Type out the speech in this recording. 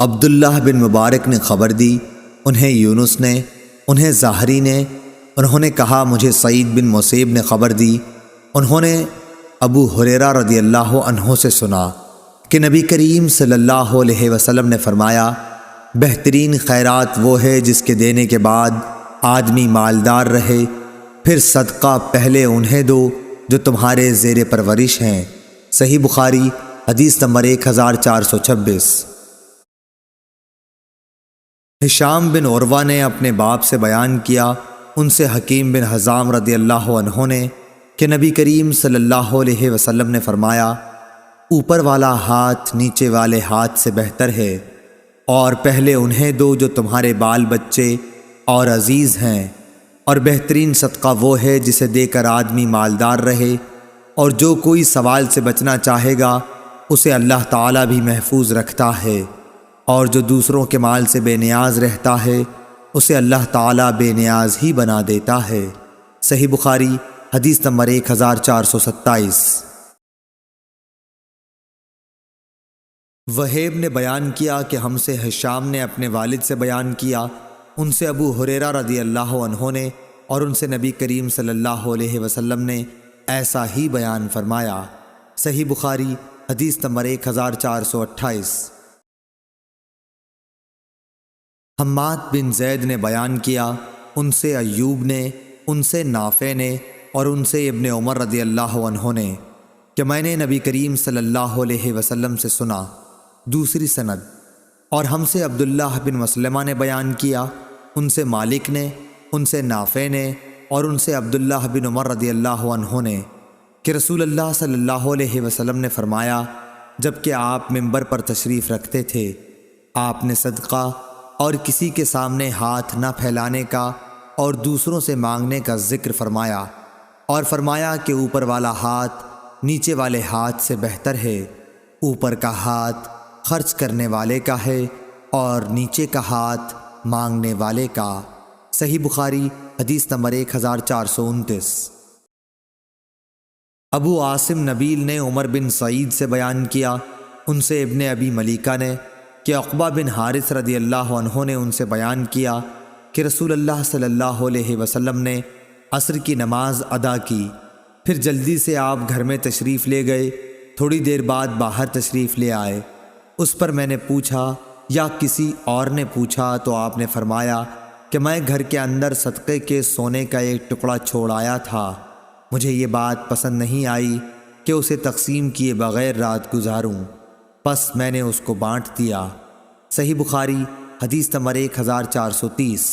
عبداللہ بن مبارک نے خبر دی، انہیں یونس نے، انہیں زہری نے، انہوں نے کہا مجھے سعید بن مسیب نے خبر دی، انہوں نے ابو ہریرہ رضی اللہ عنہ سے سنا کہ نبی کریم صلی اللہ علیہ وسلم نے فرمایا، بہترین خیرات وہ ہے جس کے دینے کے بعد آدمی مالدار رہے، پھر صدقہ پہلے انہیں دو جو تمہارے زیر پرورش ہیں۔ صحیح بخاری حدیث نمبر 1426۔ ہشام بن عروہ نے اپنے باپ سے بیان کیا، ان سے حکیم بن حزام رضی اللہ عنہ نے کہ نبی کریم صلی اللہ علیہ وسلم نے فرمایا، اوپر والا ہاتھ نیچے والے ہاتھ سے بہتر ہے، اور پہلے انہیں دو جو تمہارے بال بچے اور عزیز ہیں، اور بہترین صدقہ وہ ہے جسے دے کر آدمی مالدار رہے، اور جو کوئی سوال سے بچنا چاہے گا اسے اللہ تعالیٰ بھی محفوظ رکھتا ہے، اور جو دوسروں کے مال سے بے نیاز رہتا ہے اسے اللہ تعالیٰ بے نیاز ہی بنا دیتا ہے۔ صحیح بخاری حدیث نمبر 1427۔ وہیب نے بیان کیا کہ ہم سے ہشام نے اپنے والد سے بیان کیا، ان سے ابو ہریرہ رضی اللہ عنہ نے، اور ان سے نبی کریم صلی اللہ علیہ وسلم نے ایسا ہی بیان فرمایا۔ صحیح بخاری حدیث نمبر 1428۔ حماد بن زید نے بیان کیا، ان سے ایوب نے، ان سے نافع نے، اور ان سے ابن عمر رضی اللہ عنہ نے کہ میں نے نبی کریم صلی اللہ علیہ وسلم سے سنا۔ دوسری سند۔ اور ہم سے عبداللہ بن مسلمہ نے بیان کیا، ان سے مالک نے، ان سے نافع نے، اور ان سے عبداللہ بن عمر رضی اللہ عنہ نے کہ رسول اللہ صلی اللہ علیہ وسلم نے فرمایا، جب کہ آپ منبر پر تشریف رکھتے تھے، آپ نے صدقہ اور کسی کے سامنے ہاتھ نہ پھیلانے کا اور دوسروں سے مانگنے کا ذکر فرمایا، اور فرمایا کہ اوپر والا ہاتھ نیچے والے ہاتھ سے بہتر ہے، اوپر کا ہاتھ خرچ کرنے والے کا ہے اور نیچے کا ہاتھ مانگنے والے کا۔ صحیح بخاری حدیث نمبر 1429۔ ابو عاصم نبیل نے عمر بن سعید سے بیان کیا، ان سے ابن ابی ملیکہ نے کہ عقبہ بن حارث رضی اللہ عنہ نے ان سے بیان کیا کہ رسول اللہ صلی اللہ علیہ وسلم نے عصر کی نماز ادا کی، پھر جلدی سے آپ گھر میں تشریف لے گئے، تھوڑی دیر بعد باہر تشریف لے آئے۔ اس پر میں نے پوچھا یا کسی اور نے پوچھا تو آپ نے فرمایا کہ میں گھر کے اندر صدقے کے سونے کا ایک ٹکڑا چھوڑ آیا تھا، مجھے یہ بات پسند نہیں آئی کہ اسے تقسیم کیے بغیر رات گزاروں، پس میں نے اس کو بانٹ دیا۔ صحیح بخاری حدیث نمبر 1430۔